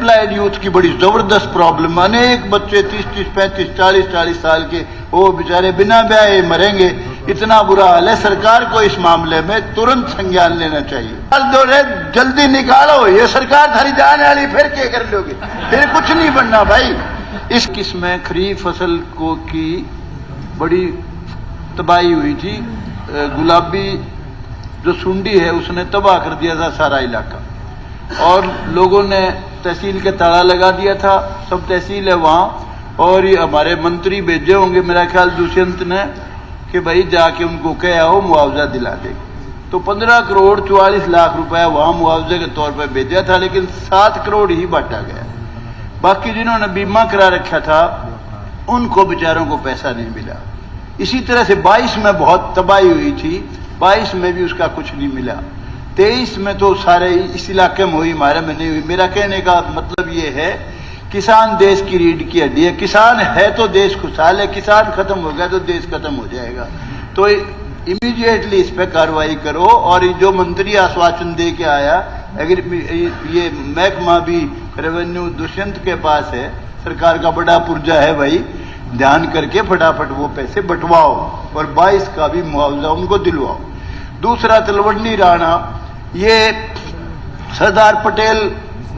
Unemployed youth की बड़ी जबरदस्त प्रॉब्लम। अनेक बच्चे 30-30, 35, 40-40 साल के वो बेचारे बिना ब्याह मरेंगे। इतना बुरा हाल है। सरकार को इस मामले में तुरंत संज्ञान लेना चाहिए। जल्दी निकालो, ये सरकार थारी जाने वाली, फिर क्या कर लोगे? फिर कुछ नहीं बनना भाई। इस किस्म खरीफ फसल को की बड़ी तबाही हुई थी। गुलाबी जो सुंडी है उसने तबाह कर दिया था सारा इलाका, और लोगों ने तहसील के ताला लगा दिया था। सब तहसील है वहाँ, और ये हमारे मंत्री भेजे होंगे मेरा ख्याल दुष्यंत ने कि भाई जाके उनको कह आओ मुआवजा दिला दे। तो 15 करोड़ 44 लाख रुपया वहाँ मुआवजे के तौर पर भेजा था, लेकिन 7 करोड़ ही बांटा गया। बाकी जिन्होंने बीमा करा रखा था उनको बेचारों को पैसा नहीं मिला। इसी तरह से 22 में बहुत तबाही हुई थी, 22 में भी उसका कुछ नहीं मिला। 23 में तो सारे इस इलाके में हुई, हमारे में नहीं हुई। मेरा कहने का मतलब ये है, किसान देश की रीढ़ की हड्डी है। किसान है तो देश खुशहाल है, किसान खत्म हो गया तो देश खत्म हो जाएगा। तो इमीडिएटली इस पर कार्रवाई करो। और जो मंत्री आश्वासन दे के आया, अगर ये महकमा भी रेवेन्यू दुष्यंत के पास है, सरकार का बड़ा पुर्जा है भाई, ध्यान करके फटाफट वो पैसे बंटवाओ और 22 का भी मुआवजा उनको दिलवाओ। दूसरा, तलवंडी राणा, ये सरदार पटेल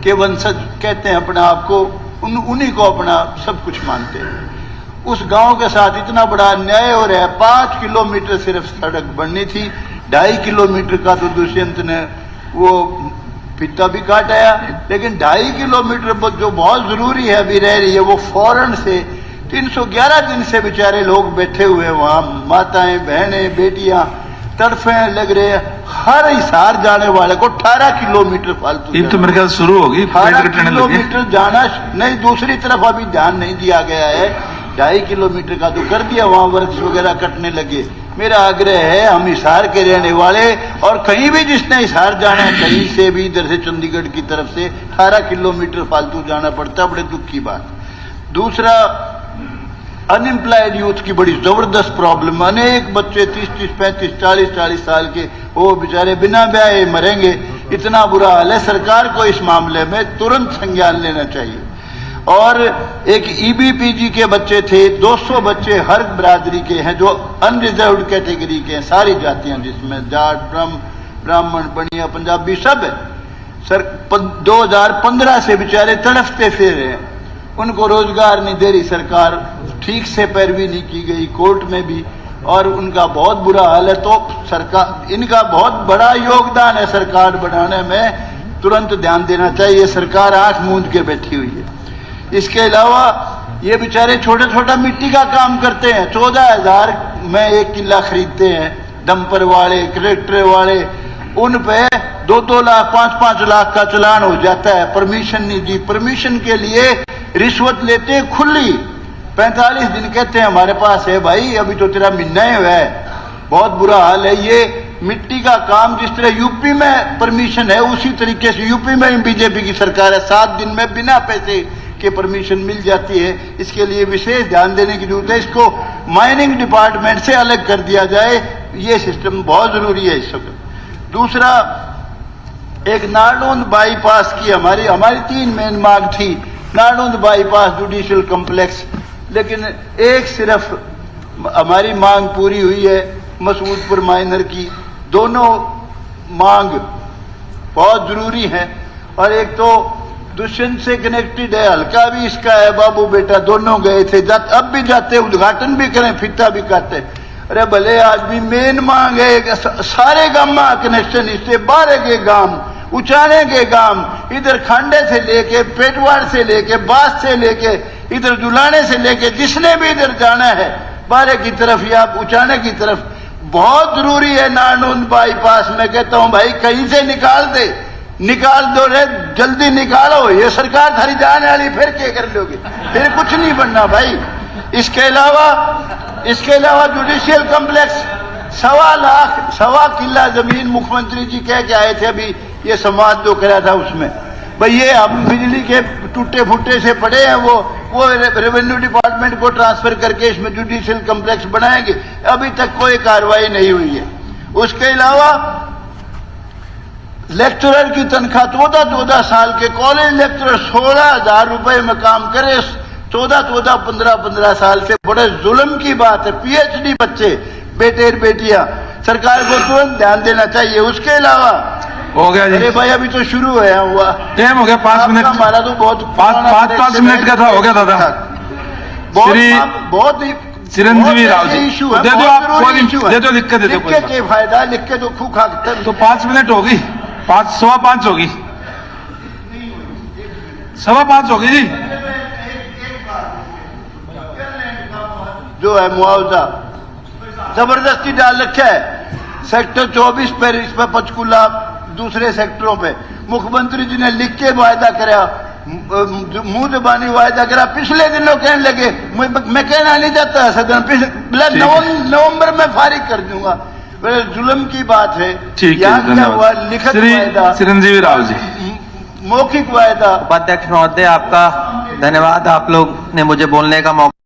के वंशज कहते हैं अपने आप को, उन्हीं को अपना सब कुछ मानते हैं। उस गांव के साथ इतना बड़ा अन्याय हो रहा है। 5 किलोमीटर सिर्फ सड़क बननी थी, 2.5 किलोमीटर का तो दुष्यंत ने वो फित्ता भी काटाया। लेकिन 2.5 किलोमीटर जो बहुत जरूरी है अभी रह रही है, वो फौरन से 311 दिन से बेचारे लोग बैठे हुए हैं वहां। माताएं, बहनें, बेटियां तड़फे लग रहे हैं। हर हिसार जाने वाले को 18 किलोमीटर फालतू, तो मेरे ख्याल शुरू होगी 18 किलोमीटर जाना नहीं। दूसरी तरफ अभी ध्यान नहीं दिया गया है। 2.5 किलोमीटर का तो कर दिया, वहां वर्क्स वगैरह कटने लगे। मेरा आग्रह है, हम हिसार के रहने वाले और कहीं भी जिसने हिसार जाना है, कहीं से भी, इधर से चंडीगढ़ की तरफ से 18 किलोमीटर फालतू जाना पड़ता है, बड़े दुख की बात। दूसरा, अनएम्प्लॉयड यूथ की बड़ी जबरदस्त प्रॉब्लम। अनेक बच्चे 30-30, 35, 40-40 साल के वो बेचारे बिना ब्याह मरेंगे। इतना बुरा हाल है। सरकार को इस मामले में तुरंत संज्ञान लेना चाहिए। और एक ईबीपीजी के बच्चे थे, 200 बच्चे हर बिरादरी के हैं, जो अनरिजर्व्ड कैटेगरी के हैं, सारी जातियां जिसमें जाट, ब्राह्मण, बनिया, पंजाबी सब है। सर 2015 से बेचारे तड़फते फिर रहे हैं, उनको रोजगार नहीं दे रही सरकार, ठीक से पैरवी नहीं की गई कोर्ट में भी, और उनका बहुत बुरा हाल है। तो सरकार, इनका बहुत बड़ा योगदान है सरकार बनाने में, तुरंत ध्यान देना चाहिए। सरकार आंख मूंद के बैठी हुई है। इसके अलावा ये बेचारे छोटा छोटा मिट्टी का काम करते हैं, 14,000 में 1 किला खरीदते हैं। डंपर वाले, ट्रैक्टर वाले, उन पे 2-2 लाख, 5-5 लाख का चालान हो जाता है। परमिशन नहीं दी, परमिशन के लिए रिश्वत लेते हैं खुली। 45 दिन कहते हैं हमारे पास है भाई, अभी तो तेरा महीना ही हुआ है। बहुत बुरा हाल है। ये मिट्टी का काम जिस तरह यूपी में परमिशन है, उसी तरीके से यूपी में बीजेपी की सरकार है, 7 दिन में बिना पैसे के परमिशन मिल जाती है। इसके लिए विशेष ध्यान देने की जरूरत है। इसको माइनिंग डिपार्टमेंट से अलग कर दिया जाए, ये सिस्टम बहुत जरूरी है इस वक्त। दूसरा, एक नारनौंद बाईपास की हमारी 3 मेन मांग थी। नारनौंद बाईपास, जुडिशियल कॉम्प्लेक्स, लेकिन एक सिर्फ हमारी मांग पूरी हुई है, मसूदपुर माइनर की। दोनों मांग बहुत जरूरी है। और एक तो दुष्यंत से कनेक्टेड है, हल्का भी इसका है, बाबू बेटा दोनों गए थे, अब भी जाते, उद्घाटन भी करें, फित्ता भी काटते। अरे भले आदमी, मेन मांग है सारे गांव में कनेक्शन, इससे बाहर के गांव, उचाने के गांव, इधर खांडे से लेके, पेटवाड़ से लेके, बास से लेके, इधर जुलाने से लेके, जिसने भी इधर जाना है बारे की तरफ या उचाने की तरफ, बहुत जरूरी है। नारनौंद बाईपास में कहता हूं भाई, कहीं से निकाल दो रे, जल्दी निकालो। ये सरकार थारी जाने वाली, फिर क्या कर लोगे? फिर कुछ नहीं बनना भाई। इसके अलावा जुडिशियल कॉम्प्लेक्स, 1.25 किला जमीन मुख्यमंत्री जी कह के आए थे, अभी ये संवाद जो करा था उसमें भाई, ये हम बिजली के टूटे फूटे से पड़े हैं, वो रेवेन्यू डिपार्टमेंट को ट्रांसफर करके इसमें जुडिशियल कॉम्प्लेक्स बनाएंगे। अभी तक कोई कार्रवाई नहीं हुई है। उसके अलावा लेक्चरर की तनख्वाह 14 साल के कॉलेज लेक्चरर 16,000 रुपए में काम करे, 15 साल से। बड़े जुल्म की बात है। PhD बच्चे, बेटे और बेटियां, सरकार को तुरंत ध्यान देना चाहिए। उसके अलावा हो गया जी। अरे भाई अभी तो शुरू है हुआ, टाइम हो गया 5 मिनट। हमारा तो बहुत 5 मिनट का था, हो गया दादा। बहुत ही चिरंजीवी राव जी इशू है, दे दो, आप दे दो, लिख के दे दो। लिख के फायदा, लिख के तो खूखा तो 5 मिनट होगी, 5:15 होगी, 5:15 होगी जी। जो है मुआवजा जबरदस्ती डाल रखा है। सेक्टर 24 पर, इसमें पंचकूला, दूसरे सेक्टरों पे मुख्यमंत्री जी ने लिख के वायदा कराया, मुंह जबानी वायदा करा। पिछले दिनों कहने लगे मैं कहना नहीं चाहता है सदन, नवंबर में फारिग कर दूंगा। जुल्म की बात है। ठीक है, धन्यवाद। लिखित वायदा, चिरंजीवी राव जी, मौखिक वायदा। उपाध्यक्ष महोदय, आपका धन्यवाद, आप लोग ने मुझे बोलने का मौका